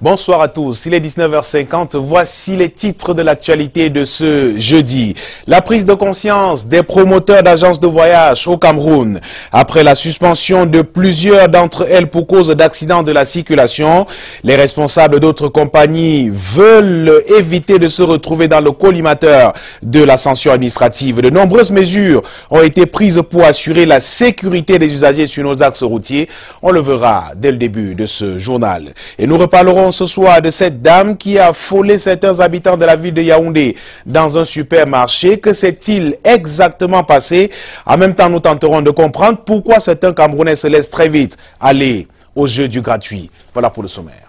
Bonsoir à tous, il est 19h50, voici les titres de l'actualité de ce jeudi. La prise de conscience des promoteurs d'agences de voyage au Cameroun. Après la suspension de plusieurs d'entre elles pour cause d'accidents de la circulation, les responsables d'autres compagnies veulent éviter de se retrouver dans le collimateur de la sanction administrative. De nombreuses mesures ont été prises pour assurer la sécurité des usagers sur nos axes routiers. On le verra dès le début de ce journal. Et nous reparlerons ce soir de cette dame qui a affolé certains habitants de la ville de Yaoundé dans un supermarché. Que s'est-il exactement passé? En même temps, nous tenterons de comprendre pourquoi certains Camerounais se laissent très vite aller au jeu du gratuit. Voilà pour le sommaire.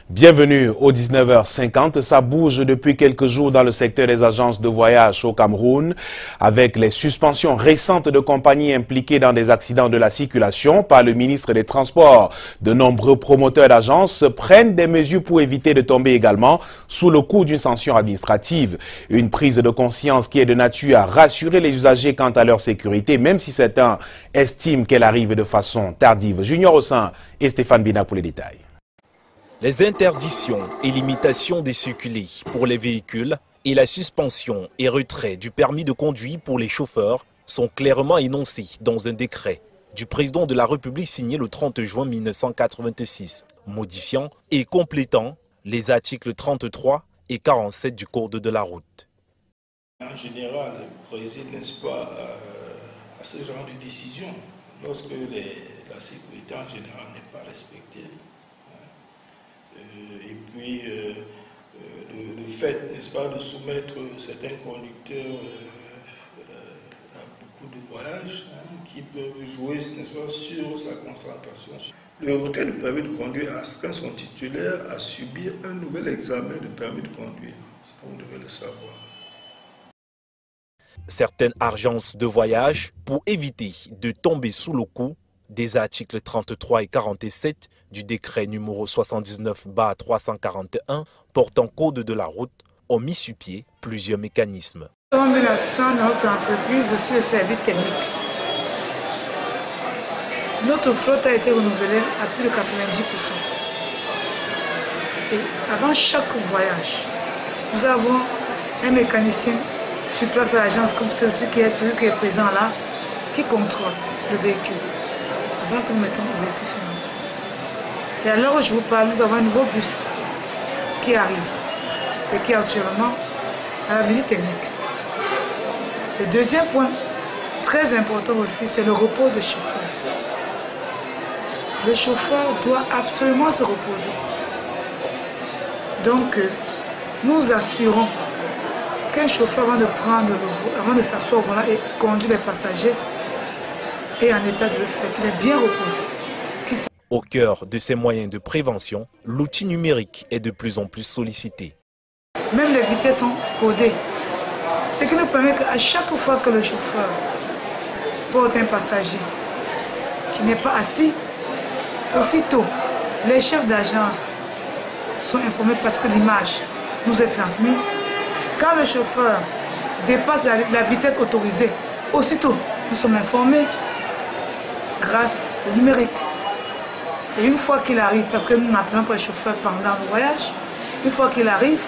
Bienvenue au 19h50. Ça bouge depuis quelques jours dans le secteur des agences de voyage au Cameroun. Avec les suspensions récentes de compagnies impliquées dans des accidents de la circulation par le ministre des Transports, de nombreux promoteurs d'agences prennent des mesures pour éviter de tomber également sous le coup d'une sanction administrative. Une prise de conscience qui est de nature à rassurer les usagers quant à leur sécurité, même si certains estiment qu'elle arrive de façon tardive. Junior Ossin et Stéphane Bina pour les détails. Les interdictions et limitations de circuler pour les véhicules et la suspension et retrait du permis de conduire pour les chauffeurs sont clairement énoncés dans un décret du président de la République signé le 30 juin 1986, modifiant et complétant les articles 33 et 47 du Code de la route. En général, le président, n'est-ce pas, à ce genre de décision, lorsque la sécurité en général n'est pas respectée. Et puis le fait, n'est-ce pas, de soumettre certains conducteurs à beaucoup de voyages qui peuvent jouer, n'est-ce pas, sur sa concentration. Le retrait du permis de conduire astreint son titulaire à subir un nouvel examen de permis de conduire. Ça, vous devez le savoir. Certaines agences de voyage, pour éviter de tomber sous le coup des articles 33 et 47 du décret numéro 79/341 portant code de la route, ont mis sur pied plusieurs mécanismes. Nous avons mis l'accent dans notre entreprise sur les services techniques. Notre flotte a été renouvelée à plus de 90%. Et avant chaque voyage, nous avons un mécanicien sur place à l'agence comme celui qui est présent là, qui contrôle le véhicule. Avant que nous mettions le véhicule sur nous. Et à l'heure où je vous parle, nous avons un nouveau bus qui arrive et qui est actuellement à la visite technique. Le deuxième point, très important aussi, c'est le repos de chauffeur. Le chauffeur doit absolument se reposer. Donc, nous assurons qu'un chauffeur, avant de prendre le volant, avant de s'asseoir au volant et conduire les passagers, et en état de le faire, qu'il est bien reposé. Au cœur de ces moyens de prévention, l'outil numérique est de plus en plus sollicité. Même les vitesses sont codées, ce qui nous permet qu'à chaque fois que le chauffeur porte un passager qui n'est pas assis, aussitôt les chefs d'agence sont informés parce que l'image nous est transmise. Quand le chauffeur dépasse la vitesse autorisée, aussitôt nous sommes informés grâce au numérique. Et une fois qu'il arrive, parce que nous n'appelons pas le chauffeur pendant le voyage, une fois qu'il arrive,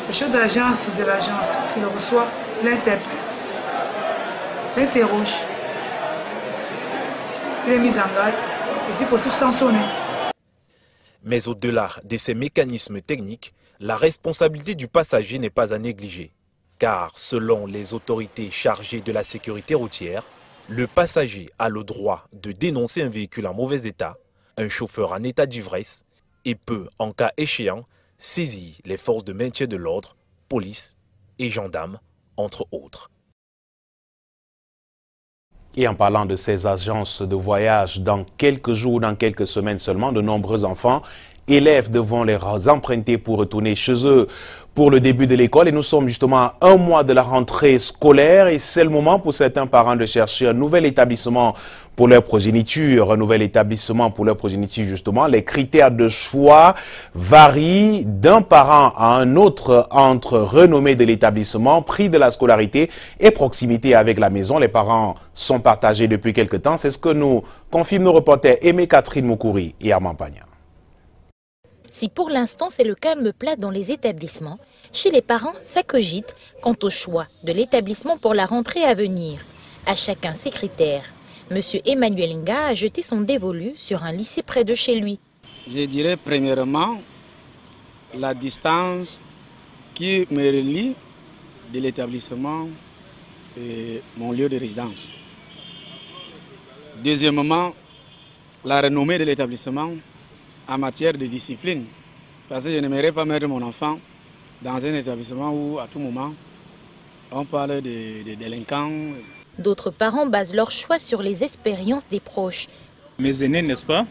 le chef d'agence de l'agence qui le reçoit l'interpelle, l'interroge, il est mis en garde et si possible sanctionné. Mais au-delà de ces mécanismes techniques, la responsabilité du passager n'est pas à négliger. Car selon les autorités chargées de la sécurité routière, le passager a le droit de dénoncer un véhicule en mauvais état, un chauffeur en état d'ivresse et peut, en cas échéant, saisir les forces de maintien de l'ordre, police et gendarmes, entre autres. Et en parlant de ces agences de voyage, dans quelques jours, dans quelques semaines seulement, de nombreux enfants élèves devront les emprunter pour retourner chez eux pour le début de l'école. Et nous sommes justement à un mois de la rentrée scolaire et c'est le moment pour certains parents de chercher un nouvel établissement pour leur progéniture. Un nouvel établissement pour leur progéniture, justement. Les critères de choix varient d'un parent à un autre entre renommée de l'établissement, prix de la scolarité et proximité avec la maison. Les parents sont partagés depuis quelque temps. C'est ce que nous confirment nos reporters Aimé Catherine Moukouri et Armand Pagna. Si pour l'instant c'est le calme plat dans les établissements, chez les parents, ça cogite quant au choix de l'établissement pour la rentrée à venir. À chacun ses critères. Monsieur Emmanuel Nga a jeté son dévolu sur un lycée près de chez lui. Je dirais premièrement la distance qui me relie de l'établissement et mon lieu de résidence. Deuxièmement, la renommée de l'établissement en matière de discipline. Parce que je n'aimerais pas mettre mon enfant dans un établissement où à tout moment on parle de délinquants. D'autres parents basent leur choix sur les expériences des proches. Mes aînés, n'est-ce pas,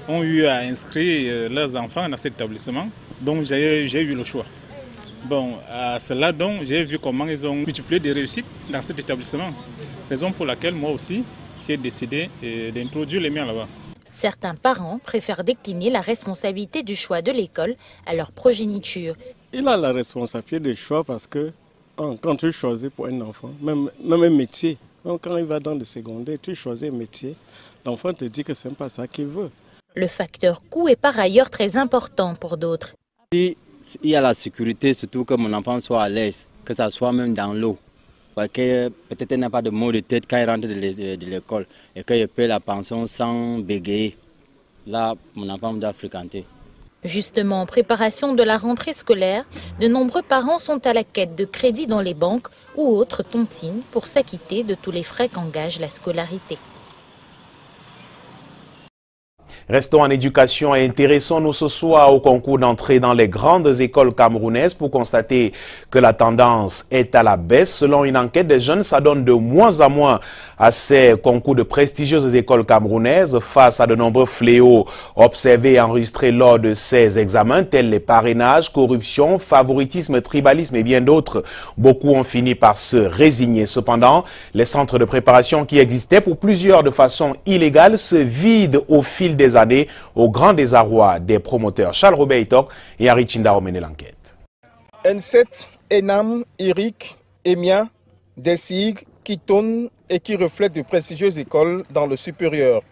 ont eu à inscrire leurs enfants dans cet établissement. Donc j'ai eu le choix. Bon, à cela, donc, j'ai vu comment ils ont multiplié des réussites dans cet établissement. Raison pour laquelle moi aussi, j'ai décidé d'introduire les miens là-bas. Certains parents préfèrent décliner la responsabilité du choix de l'école à leur progéniture. Il a la responsabilité du choix parce que quand tu choisis pour un enfant, même un métier, donc quand il va dans le secondaire, tu choisis un métier, l'enfant te dit que ce n'est pas ça qu'il veut. Le facteur coût est par ailleurs très important pour d'autres. Il y a la sécurité, surtout que mon enfant soit à l'aise, que ça soit même dans l'eau. Parce que peut-être il n'a pas de maux de tête quand il rentre de l'école et qu'il paie la pension sans bégayer. Là, mon enfant doit fréquenter. Justement, en préparation de la rentrée scolaire, de nombreux parents sont à la quête de crédits dans les banques ou autres tontines pour s'acquitter de tous les frais qu'engage la scolarité. Restons en éducation et intéressons-nous ce soir au concours d'entrée dans les grandes écoles camerounaises pour constater que la tendance est à la baisse. Selon une enquête des jeunes, ça donne de moins en moins à ces concours de prestigieuses écoles camerounaises face à de nombreux fléaux observés et enregistrés lors de ces examens tels les parrainages, corruption, favoritisme, tribalisme et bien d'autres. Beaucoup ont fini par se résigner. Cependant, les centres de préparation qui existaient pour plusieurs de façon illégale se vident au fil des années au grand désarroi des promoteurs. Charles Robert Itok et Harry Chinda ont mené l'enquête. N7, Enam, Eric, Emia, des sigles qui tonnent et qui reflètent de prestigieuses écoles dans le supérieur.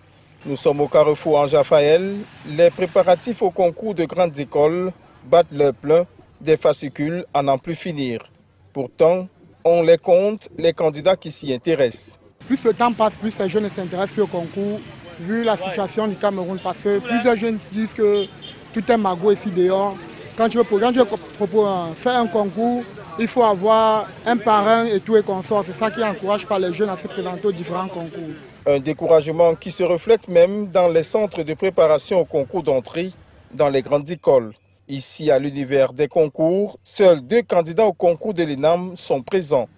Nous sommes au carrefour Ange-Raphaël. Les préparatifs au concours de grandes écoles battent leur plein, des fascicules à n'en plus finir. Pourtant, on les compte, les candidats qui s'y intéressent. Plus le temps passe, plus les jeunes s'intéressent au concours, vu la situation du Cameroun, parce que plusieurs jeunes disent que tout est magot ici dehors. Quand tu veux faire un concours, il faut avoir un parrain et tout et consort. C'est ça qui encourage pas les jeunes à se présenter aux différents concours. Un découragement qui se reflète même dans les centres de préparation au concours d'entrée dans les grandes écoles. Ici, à l'univers des concours, seuls 2 candidats au concours de l'ENAM sont présents.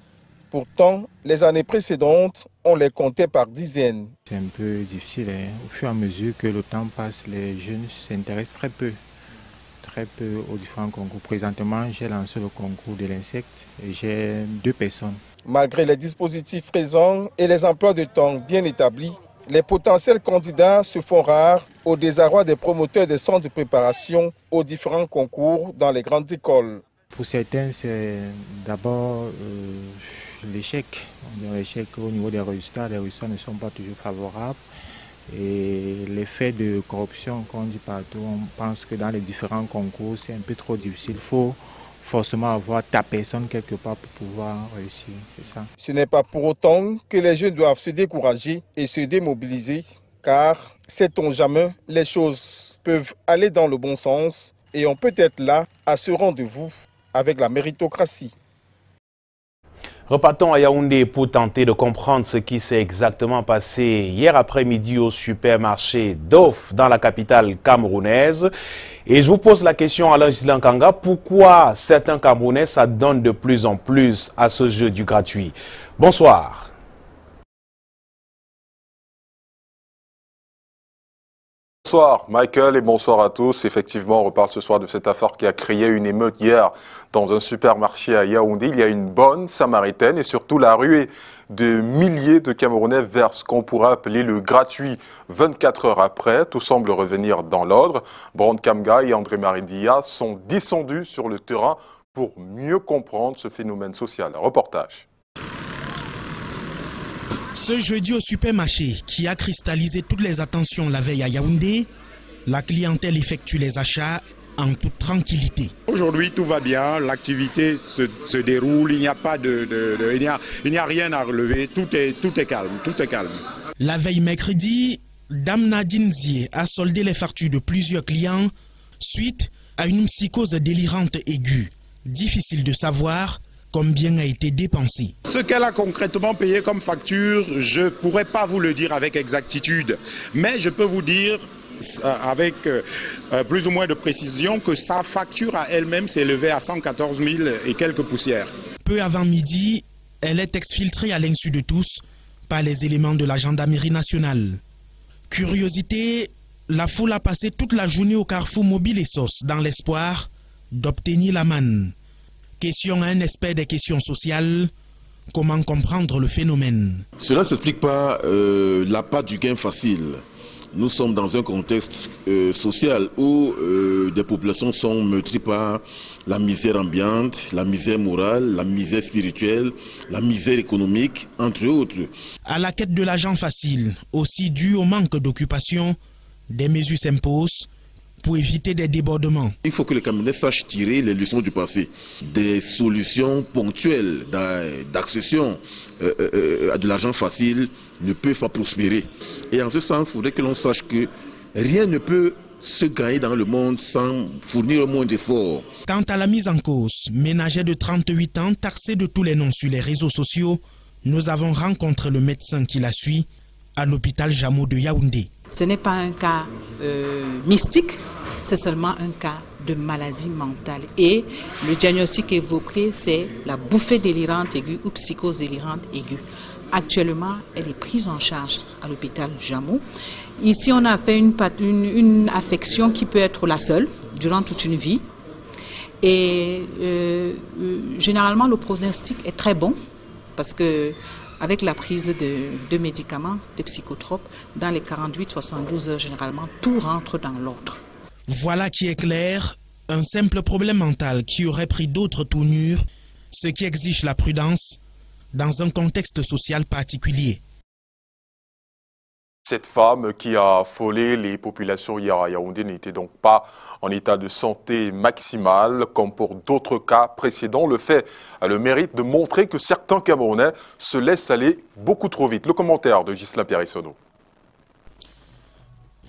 Pourtant, les années précédentes, on les comptait par dizaines. C'est un peu difficile. Au fur et à mesure que le temps passe, les jeunes s'intéressent très peu aux différents concours. Présentement, j'ai lancé le concours de l'insecte et j'ai 2 personnes. Malgré les dispositifs présents et les emplois de temps bien établis, les potentiels candidats se font rares au désarroi des promoteurs des centres de préparation aux différents concours dans les grandes écoles. Pour certains, c'est d'abord l'échec. L'échec au niveau des résultats. Les résultats ne sont pas toujours favorables. Et l'effet de corruption qu'on dit partout, on pense que dans les différents concours, c'est un peu trop difficile. Il faut forcément avoir ta personne quelque part pour pouvoir réussir. C'est ça. Ce n'est pas pour autant que les jeunes doivent se décourager et se démobiliser, car, sait-on jamais, les choses peuvent aller dans le bon sens et on peut être là à ce rendez-vous avec la méritocratie. Repartons à Yaoundé pour tenter de comprendre ce qui s'est exactement passé hier après-midi au supermarché Dof dans la capitale camerounaise. Et je vous pose la question à Alain Kanga, pourquoi certains Camerounais s'adonnent de plus en plus à ce jeu du gratuit? Bonsoir. Bonsoir Michael et bonsoir à tous. Effectivement, on reparle ce soir de cette affaire qui a créé une émeute hier dans un supermarché à Yaoundé. Il y a une bonne samaritaine et surtout la ruée de milliers de Camerounais vers ce qu'on pourrait appeler le gratuit 24 heures après. Tout semble revenir dans l'ordre. Brand Kamga et André Maridia sont descendus sur le terrain pour mieux comprendre ce phénomène social. Reportage. Ce jeudi au supermarché qui a cristallisé toutes les attentions la veille à Yaoundé, la clientèle effectue les achats en toute tranquillité. Aujourd'hui tout va bien, l'activité se déroule, il n'y a pas il n'y a rien à relever, tout est calme, tout est calme. La veille mercredi, Dame Nadine Zié a soldé les factures de plusieurs clients suite à une psychose délirante aiguë. Difficile de savoir combien a été dépensé. Ce qu'elle a concrètement payé comme facture, je ne pourrais pas vous le dire avec exactitude, mais je peux vous dire avec plus ou moins de précision que sa facture à elle-même s'est élevée à 114 000 et quelques poussières. Peu avant midi, elle est exfiltrée à l'insu de tous par les éléments de la gendarmerie nationale. Curiosité, la foule a passé toute la journée au carrefour Mobile et Sauce dans l'espoir d'obtenir la manne. Question à un expert des questions sociales, comment comprendre le phénomène? Cela ne s'explique pas l'appât du gain facile. Nous sommes dans un contexte social où des populations sont meurtries par la misère ambiante, la misère morale, la misère spirituelle, la misère économique, entre autres. À la quête de l'argent facile, aussi dû au manque d'occupation, des mesures s'imposent pour éviter des débordements. Il faut que les Camerounais sachent tirer les leçons du passé. Des solutions ponctuelles d'accession à de l'argent facile ne peuvent pas prospérer. Et en ce sens, il faudrait que l'on sache que rien ne peut se gagner dans le monde sans fournir au moins d'efforts. Quant à la mise en cause, ménager de 38 ans, taxé de tous les noms sur les réseaux sociaux, nous avons rencontré le médecin qui la suit à l'hôpital Jameau de Yaoundé. Ce n'est pas un cas mystique, c'est seulement un cas de maladie mentale. Et le diagnostic évoqué, c'est la bouffée délirante aiguë ou psychose délirante aiguë. Actuellement, elle est prise en charge à l'hôpital Jameau. Ici, on a fait une affection qui peut être la seule durant toute une vie. Et généralement, le pronostic est très bon parce que avec la prise de médicaments, de psychotropes, dans les 48-72 heures, généralement, tout rentre dans l'ordre. Voilà qui est clair, un simple problème mental qui aurait pris d'autres tournures, ce qui exige la prudence dans un contexte social particulier. Cette femme qui a affolé les populations hier à Yaoundé n'était donc pas en état de santé maximale. Comme pour d'autres cas précédents, le fait a le mérite de montrer que certains Camerounais se laissent aller beaucoup trop vite. Le commentaire de Ghislain Pierre-Issono.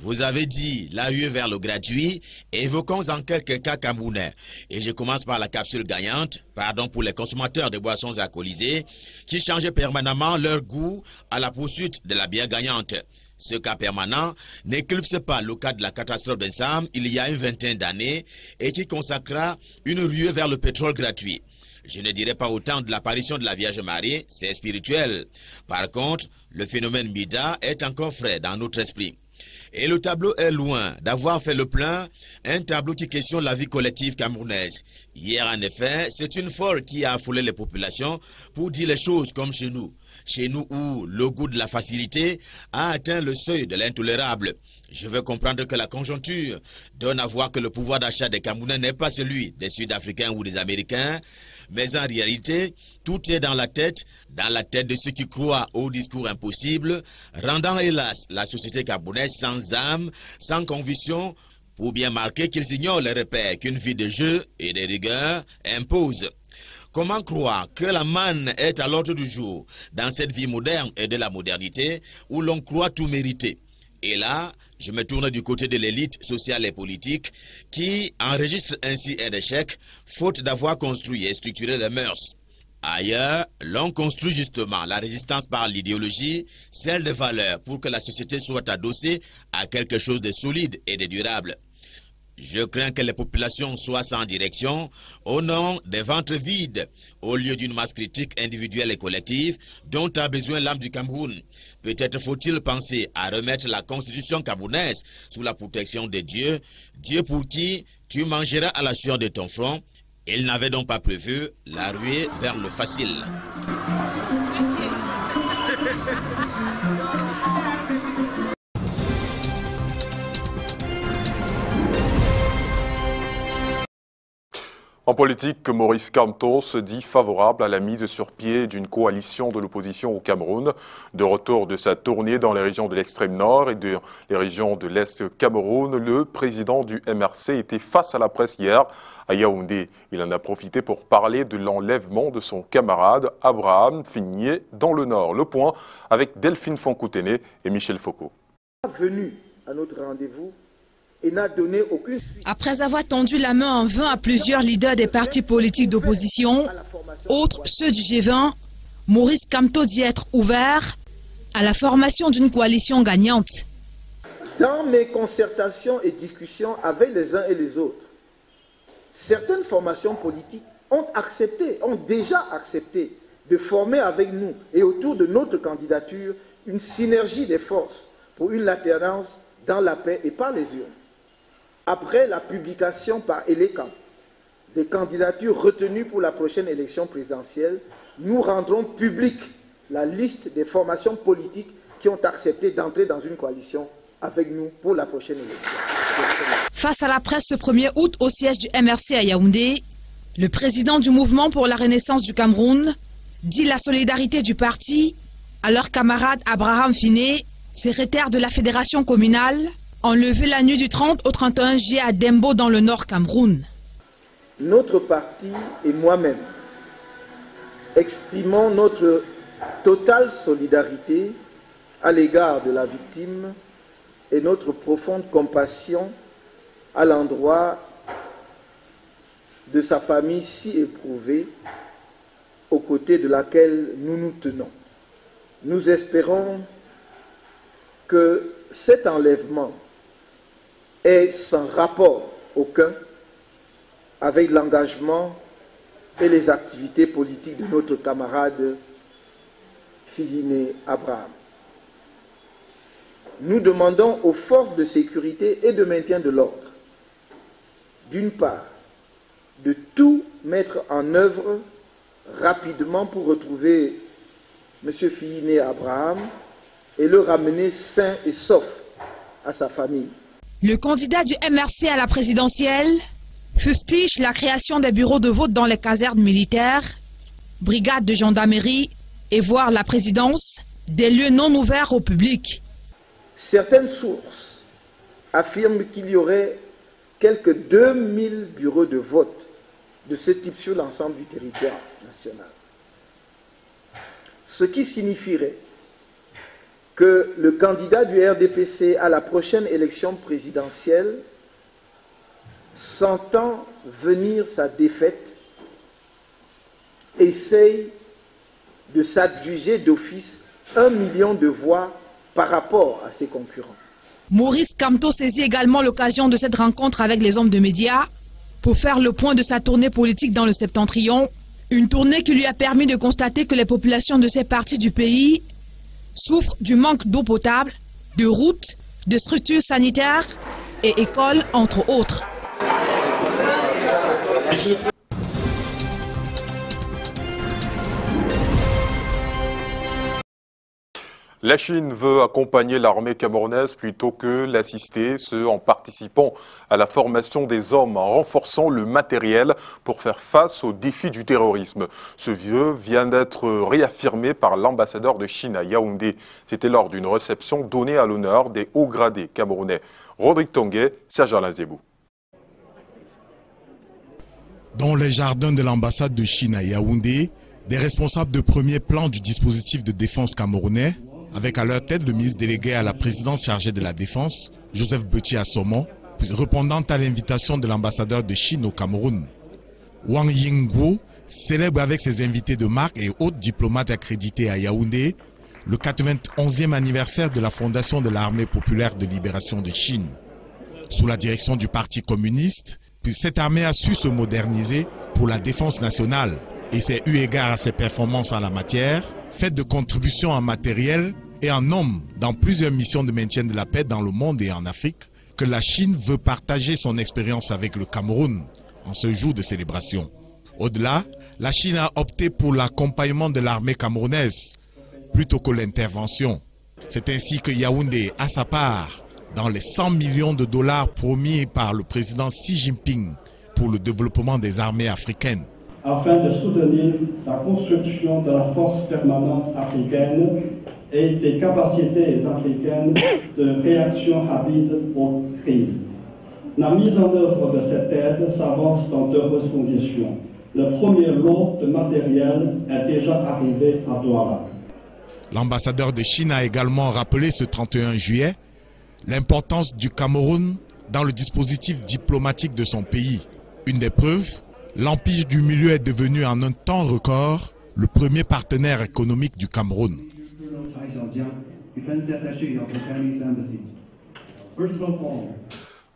Vous avez dit la rue vers le gratuit, évoquons en quelques cas camerounais. Et je commence par la capsule gagnante, pardon pour les consommateurs de boissons alcoolisées, qui changeaient permanemment leur goût à la poursuite de la bière gagnante. Ce cas permanent n'éclipse pas le cas de la catastrophe d'Ensam il y a une vingtaine d'années et qui consacra une ruée vers le pétrole gratuit. Je ne dirais pas autant de l'apparition de la Vierge Marie, c'est spirituel. Par contre, le phénomène Mida est encore frais dans notre esprit. Et le tableau est loin d'avoir fait le plein, un tableau qui questionne la vie collective camerounaise. Hier, en effet, c'est une folle qui a affolé les populations pour dire les choses comme chez nous. Chez nous où le goût de la facilité a atteint le seuil de l'intolérable. Je veux comprendre que la conjoncture donne à voir que le pouvoir d'achat des Camerounais n'est pas celui des Sud-Africains ou des Américains, mais en réalité, tout est dans la tête de ceux qui croient au discours impossible, rendant hélas la société camerounaise sans âme, sans conviction, pour bien marquer qu'ils ignorent les repères qu'une vie de jeu et de rigueur impose. Comment croire que la manne est à l'ordre du jour dans cette vie moderne et de la modernité où l'on croit tout mériter? Et là, je me tourne du côté de l'élite sociale et politique qui enregistre ainsi un échec faute d'avoir construit et structuré les mœurs. Ailleurs, l'on construit justement la résistance par l'idéologie, celle de valeurs pour que la société soit adossée à quelque chose de solide et de durable. Je crains que les populations soient sans direction au nom des ventres vides, au lieu d'une masse critique individuelle et collective dont a besoin l'âme du Cameroun. Peut-être faut-il penser à remettre la constitution camerounaise sous la protection de Dieu, Dieu pour qui tu mangeras à la sueur de ton front. Il n'avait donc pas prévu la ruée vers le facile. En politique, Maurice Kamto se dit favorable à la mise sur pied d'une coalition de l'opposition au Cameroun. De retour de sa tournée dans les régions de l'extrême nord et de les régions de l'Est Cameroun, le président du MRC était face à la presse hier à Yaoundé. Il en a profité pour parler de l'enlèvement de son camarade Abraham Finié dans le nord. Le point avec Delphine Foncoutene et Michel Foucault. Venu à notre rendez-vous et n'a donné aucune suite. Après avoir tendu la main en vain à plusieurs leaders des partis politiques d'opposition, autres ceux du G20, Maurice Kamto dit être ouvert à la formation d'une coalition gagnante. Dans mes concertations et discussions avec les uns et les autres, certaines formations politiques ont déjà accepté de former avec nous et autour de notre candidature une synergie des forces pour une alternance dans la paix et par les urnes. Après la publication par Eleka des candidatures retenues pour la prochaine élection présidentielle, nous rendrons publique la liste des formations politiques qui ont accepté d'entrer dans une coalition avec nous pour la prochaine élection. Face à la presse ce 1er août au siège du MRC à Yaoundé, le président du mouvement pour la renaissance du Cameroun dit la solidarité du parti à leur camarade Abraham Finié, secrétaire de la fédération communale, enlevé la nuit du 30 au 31 juillet à Dembo dans le nord Cameroun. Notre parti et moi-même exprimons notre totale solidarité à l'égard de la victime et notre profonde compassion à l'endroit de sa famille si éprouvée, aux côtés de laquelle nous nous tenons. Nous espérons que cet enlèvement est sans rapport aucun avec l'engagement et les activités politiques de notre camarade Finié Abraham. Nous demandons aux forces de sécurité et de maintien de l'ordre, d'une part, de tout mettre en œuvre rapidement pour retrouver M. Finié Abraham et le ramener sain et sauf à sa famille. Le candidat du MRC à la présidentielle fustige la création des bureaux de vote dans les casernes militaires, brigades de gendarmerie et voire la présidence des lieux non ouverts au public. Certaines sources affirment qu'il y aurait quelques 2000 bureaux de vote de ce type sur l'ensemble du territoire national. Ce qui signifierait que le candidat du RDPC à la prochaine élection présidentielle, sentant venir sa défaite, essaye de s'adjuger d'office 1 million de voix par rapport à ses concurrents. Maurice Kamto saisit également l'occasion de cette rencontre avec les hommes de médias pour faire le point de sa tournée politique dans le Septentrion, une tournée qui lui a permis de constater que les populations de ces parties du pays souffrent du manque d'eau potable, de routes, de structures sanitaires et écoles, entre autres. La Chine veut accompagner l'armée camerounaise plutôt que l'assister, ce en participant à la formation des hommes, en renforçant le matériel pour faire face aux défis du terrorisme. Ce vœu vient d'être réaffirmé par l'ambassadeur de Chine à Yaoundé. C'était lors d'une réception donnée à l'honneur des hauts gradés camerounais. Rodrigue Tongué, Serge Alain Zébou. Dans les jardins de l'ambassade de Chine à Yaoundé, des responsables de premier plan du dispositif de défense camerounais, avec à leur tête le ministre délégué à la présidence chargé de la défense, Joseph Beti Assomo, répondant à l'invitation de l'ambassadeur de Chine au Cameroun. Wang Yingguo célèbre avec ses invités de marque et autres diplomates accrédités à Yaoundé le 91e anniversaire de la fondation de l'armée populaire de libération de Chine. Sous la direction du Parti communiste, cette armée a su se moderniser pour la défense nationale et c'est eu égard à ses performances en la matière, faites de contributions en matériel et en hommes dans plusieurs missions de maintien de la paix dans le monde et en Afrique, que la Chine veut partager son expérience avec le Cameroun en ce jour de célébration. Au-delà, la Chine a opté pour l'accompagnement de l'armée camerounaise plutôt que l'intervention. C'est ainsi que Yaoundé a sa part dans les 100 millions de dollars promis par le président Xi Jinping pour le développement des armées africaines. Afin de soutenir la construction de la force permanente africaine et des capacités africaines de réaction rapide aux crises. La mise en œuvre de cette aide s'avance dans d'heureuses conditions. Le premier lot de matériel est déjà arrivé à Douala. L'ambassadeur de Chine a également rappelé ce 31 juillet l'importance du Cameroun dans le dispositif diplomatique de son pays. Une des preuves, l'Empire du Milieu est devenu en un temps record le premier partenaire économique du Cameroun.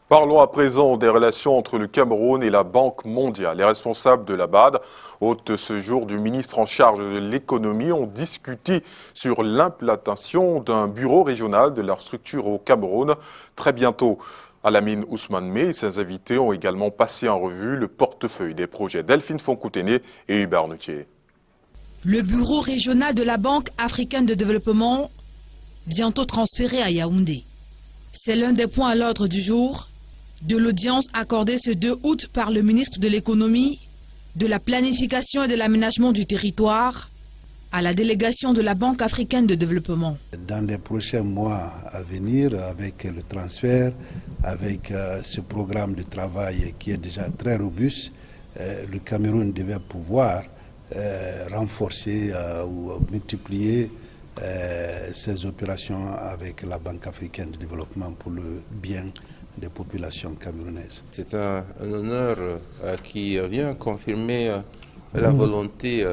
Parlons à présent des relations entre le Cameroun et la Banque mondiale. Les responsables de la BAD, hôte ce jour du ministre en charge de l'économie, ont discuté sur l'implantation d'un bureau régional de leur structure au Cameroun très bientôt. Alamine Ousmane May et ses invités ont également passé en revue le portefeuille des projets Delphine Fonkoutené et Hubert Noutier. Le bureau régional de la Banque africaine de développement, bientôt transféré à Yaoundé. C'est l'un des points à l'ordre du jour de l'audience accordée ce 2 août par le ministre de l'économie, de la planification et de l'aménagement du territoire à la délégation de la Banque africaine de développement. Dans les prochains mois à venir, avec le transfert, avec ce programme de travail qui est déjà très robuste, le Cameroun devait pouvoir renforcer ou multiplier ses opérations avec la Banque africaine de développement pour le bien des populations camerounaises. C'est un honneur qui vient confirmer la volonté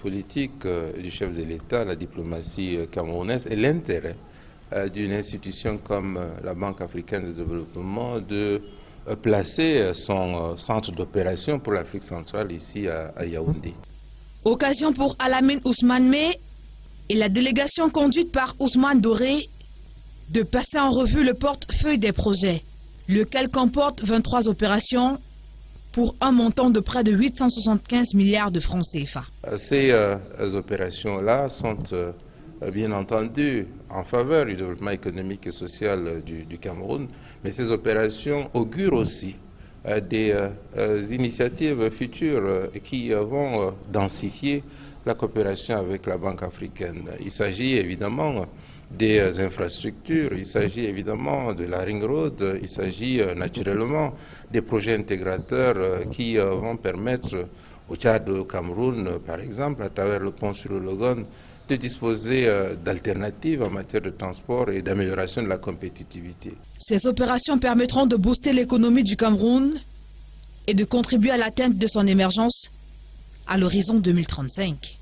politique du chef de l'État, la diplomatie camerounaise et l'intérêt d'une institution comme la Banque africaine de développement de placer son centre d'opération pour l'Afrique centrale ici à Yaoundé. Occasion pour Alamine Ousmane May et la délégation conduite par Ousmane Doré de passer en revue le portefeuille des projets, lequel comporte 23 opérations pour un montant de près de 875 milliards de francs CFA. Ces opérations-là sont bien entendu en faveur du développement économique et social du Cameroun, mais ces opérations augurent aussi des initiatives futures qui vont densifier la coopération avec la Banque africaine. Il s'agit évidemment des infrastructures, il s'agit évidemment de la Ring Road, il s'agit naturellement des projets intégrateurs qui vont permettre au Tchad, au Cameroun, par exemple, à travers le pont sur le Logon, de disposer d'alternatives en matière de transport et d'amélioration de la compétitivité. Ces opérations permettront de booster l'économie du Cameroun et de contribuer à l'atteinte de son émergence à l'horizon 2035.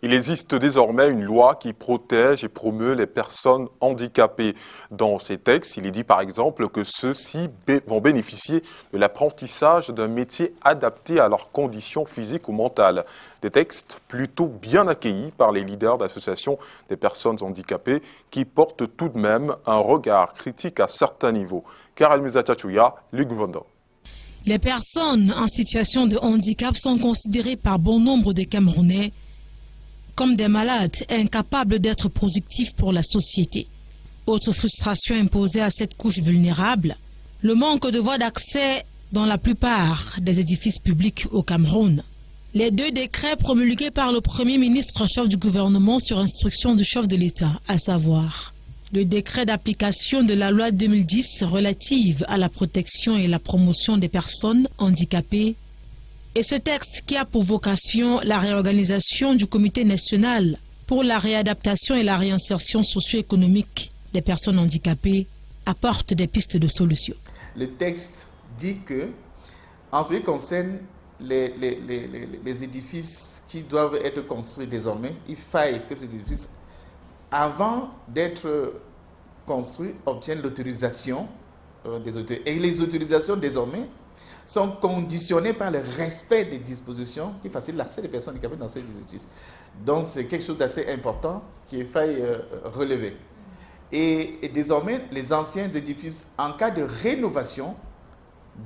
Il existe désormais une loi qui protège et promeut les personnes handicapées. Dans ces textes, il est dit par exemple que ceux-ci vont bénéficier de l'apprentissage d'un métier adapté à leurs conditions physiques ou mentales. Des textes plutôt bien accueillis par les leaders d'associations des personnes handicapées qui portent tout de même un regard critique à certains niveaux. Karel Muzatachouya, Luc Vondo. Les personnes en situation de handicap sont considérées par bon nombre de Camerounais comme des malades incapables d'être productifs pour la société. Autre frustration imposée à cette couche vulnérable, le manque de voies d'accès dans la plupart des édifices publics au Cameroun. Les 2 décrets promulgués par le Premier ministre chef du gouvernement sur instruction du chef de l'État, à savoir le décret d'application de la loi 2010 relative à la protection et la promotion des personnes handicapées, et ce texte qui a pour vocation la réorganisation du Comité national pour la réadaptation et la réinsertion socio-économique des personnes handicapées apporte des pistes de solutions. Le texte dit que, en ce qui concerne les édifices qui doivent être construits désormais, il faille que ces édifices, avant d'être construit obtiennent l'autorisation des autorités. Et les autorisations, désormais, sont conditionnées par le respect des dispositions qui facilitent l'accès des personnes handicapées dans ces édifices. Donc, c'est quelque chose d'assez important qu'il faille relever. Et désormais, les anciens édifices, en cas de rénovation,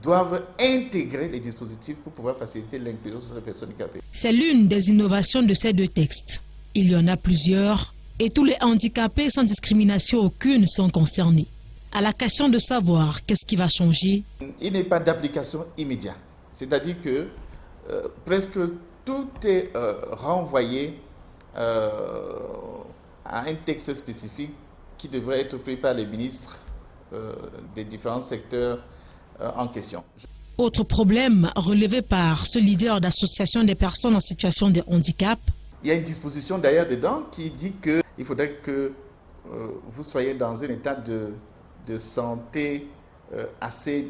doivent intégrer les dispositifs pour pouvoir faciliter l'inclusion des personnes handicapées. C'est l'une des innovations de ces deux textes. Il y en a plusieurs et tous les handicapés sans discrimination aucune sont concernés. À la question de savoir qu'est-ce qui va changer, il n'est pas d'application immédiate. C'est-à-dire que presque tout est renvoyé à un texte spécifique qui devrait être pris par les ministres des différents secteurs en question. Autre problème relevé par ce leader d'association des personnes en situation de handicap. Il y a une disposition d'ailleurs dedans qui dit qu'il faudrait que vous soyez dans un état de santé assez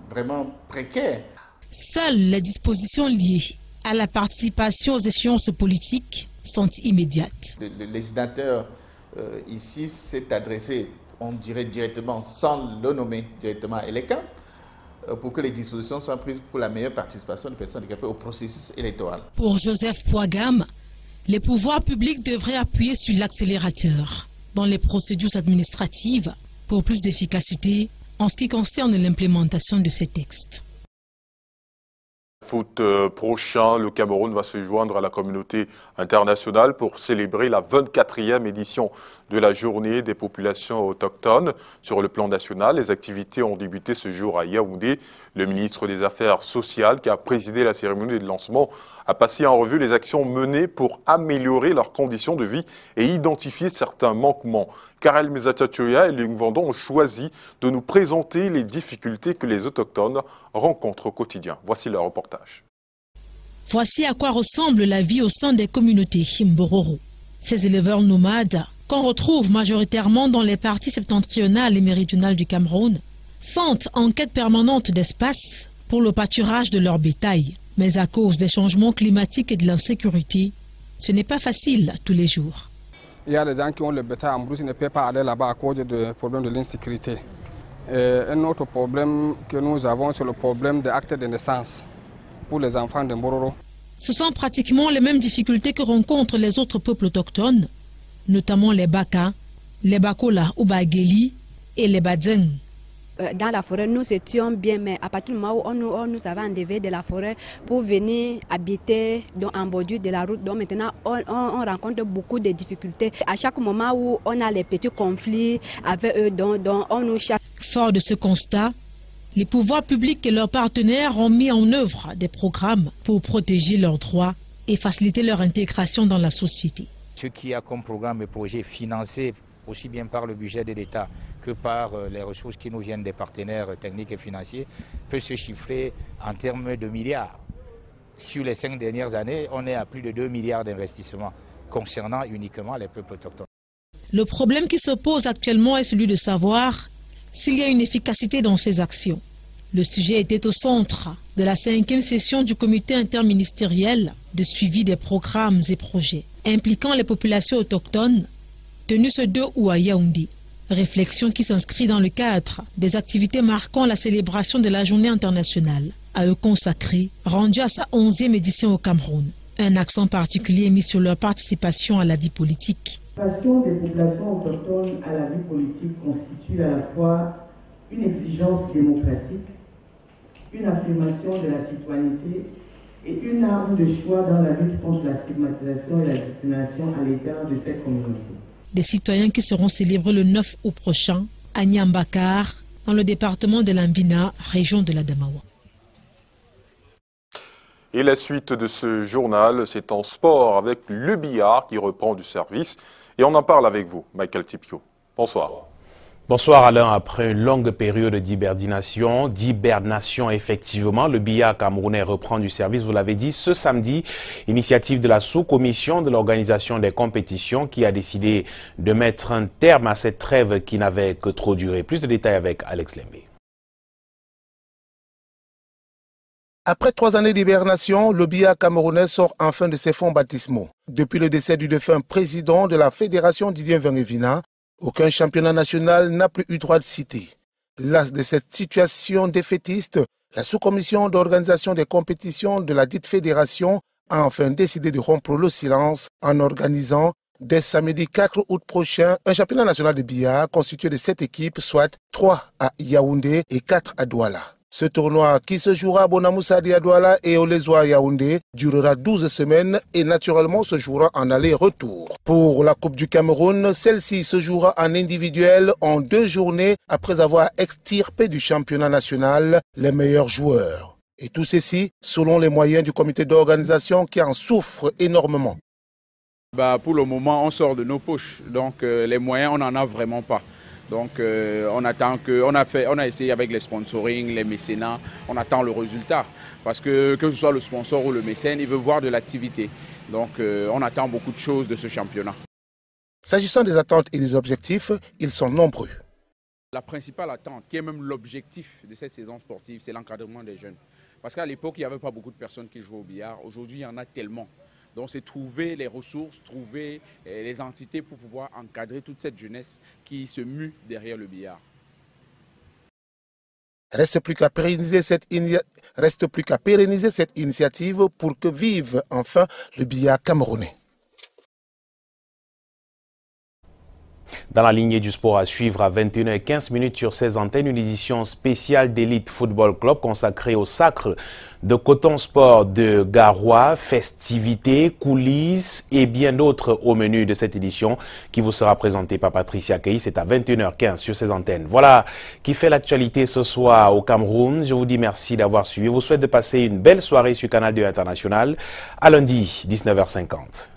vraiment précaire. Seules les dispositions liées à la participation aux échéances politiques sont immédiates. Le législateur ici s'est adressé, on dirait directement, sans le nommer directement à l'ECA, pour que les dispositions soient prises pour la meilleure participation des personnes handicapées au processus électoral. Pour Joseph Poigam, les pouvoirs publics devraient appuyer sur l'accélérateur dans les procédures administratives pour plus d'efficacité en ce qui concerne l'implémentation de ces textes. Foot prochain, le Cameroun va se joindre à la communauté internationale pour célébrer la 24e édition de la journée des populations autochtones. Sur le plan national, les activités ont débuté ce jour à Yaoundé. Le ministre des Affaires sociales, qui a présidé la cérémonie de lancement, a passé en revue les actions menées pour améliorer leurs conditions de vie et identifier certains manquements. Karel Mezatatoya et Ling Vendon ont choisi de nous présenter les difficultés que les autochtones rencontrent au quotidien. Voici leur reportage. Voici à quoi ressemble la vie au sein des communautés Mbororo. Ces éleveurs nomades, qu'on retrouve majoritairement dans les parties septentrionales et méridionales du Cameroun, sont en quête permanente d'espace pour le pâturage de leur bétail. Mais à cause des changements climatiques et de l'insécurité, ce n'est pas facile tous les jours. Il y a des gens qui ont le bétail en brousse, ils ne peuvent pas aller là-bas à cause du problème de l'insécurité. Un autre problème que nous avons, c'est le problème des actes de naissance pour les enfants de Mbororo. Ce sont pratiquement les mêmes difficultés que rencontrent les autres peuples autochtones, notamment les Baka, les Bakola ou Bageli et les Badzeng. Dans la forêt, nous étions bien, mais à partir du moment où on nous avait enlevé de la forêt pour venir habiter en bordure de la route, donc maintenant on rencontre beaucoup de difficultés. À chaque moment où on a les petits conflits avec eux, donc on nous chasse. Fort de ce constat, les pouvoirs publics et leurs partenaires ont mis en œuvre des programmes pour protéger leurs droits et faciliter leur intégration dans la société. Ce qu'il y a comme programme et projet financé aussi bien par le budget de l'État que par les ressources qui nous viennent des partenaires techniques et financiers peut se chiffrer en termes de milliards. Sur les 5 dernières années, on est à plus de 2 milliards d'investissements concernant uniquement les peuples autochtones. Le problème qui se pose actuellement est celui de savoir s'il y a une efficacité dans ces actions. Le sujet était au centre de la 5e session du comité interministériel de suivi des programmes et projets impliquant les populations autochtones tenue ce 2 août à Yaoundé. Réflexion qui s'inscrit dans le cadre des activités marquant la célébration de la journée internationale, à eux consacrée, rendue à sa 11e édition au Cameroun. Un accent particulier est mis sur leur participation à la vie politique. La participation des populations autochtones à la vie politique constitue à la fois une exigence démocratique, une affirmation de la citoyenneté et une arme de choix dans la lutte contre la stigmatisation et la discrimination à l'égard de cette communauté. Des citoyens qui seront célébrés le 9 août prochain à Niambakar, dans le département de l'Ambina, région de l'Adamawa. Et la suite de ce journal, c'est en sport avec le billard qui reprend du service. Et on en parle avec vous, Michael Tipio. Bonsoir. Bonsoir Alain. Après une longue période d'hibernation, effectivement, le billard camerounais reprend du service, vous l'avez dit, ce samedi. Initiative de la sous-commission de l'organisation des compétitions qui a décidé de mettre un terme à cette trêve qui n'avait que trop duré. Plus de détails avec Alex Lembe. Après 3 années d'hibernation, le billard camerounais sort enfin de ses fonds baptismaux. Depuis le décès du défunt président de la fédération Didier Vengevina, Aucun championnat national n'a plus eu droit de citer. Las de cette situation défaitiste, la sous-commission d'organisation des compétitions de la dite fédération a enfin décidé de rompre le silence en organisant dès samedi 4 août prochain un championnat national de billard constitué de 7 équipes, soit 3 à Yaoundé et 4 à Douala. Ce tournoi qui se jouera à Bonamoussadi à Douala et au Lezoa à Yaoundé durera 12 semaines et naturellement se jouera en aller-retour. Pour la Coupe du Cameroun, celle-ci se jouera en individuel en 2 journées après avoir extirpé du championnat national les meilleurs joueurs. Et tout ceci selon les moyens du comité d'organisation qui en souffre énormément. Pour le moment, on sort de nos poches, donc les moyens, on n'en a vraiment pas. Donc on attend on a essayé avec les sponsoring, les mécénats, on attend le résultat. Parce que ce soit le sponsor ou le mécène, il veut voir de l'activité. Donc on attend beaucoup de choses de ce championnat. S'agissant des attentes et des objectifs, ils sont nombreux. La principale attente, qui est même l'objectif de cette saison sportive, c'est l'encadrement des jeunes. Parce qu'à l'époque, il n'y avait pas beaucoup de personnes qui jouaient au billard. Aujourd'hui, il y en a tellement. Donc c'est trouver les ressources, trouver les entités pour pouvoir encadrer toute cette jeunesse qui se mue derrière le billard. Reste plus qu'à pérenniser cette initiative pour que vive enfin le billard camerounais. Dans la lignée du sport à suivre à 21h15 sur ces antennes, une édition spéciale d'Elite Football Club consacrée au sacre de Coton Sport de Garoua, festivités, coulisses et bien d'autres au menu de cette édition qui vous sera présentée par Patricia Kei. C'est à 21h15 sur ces antennes. Voilà qui fait l'actualité ce soir au Cameroun. Je vous dis merci d'avoir suivi. Je vous souhaite de passer une belle soirée sur Canal 2 International. À lundi, 19h50.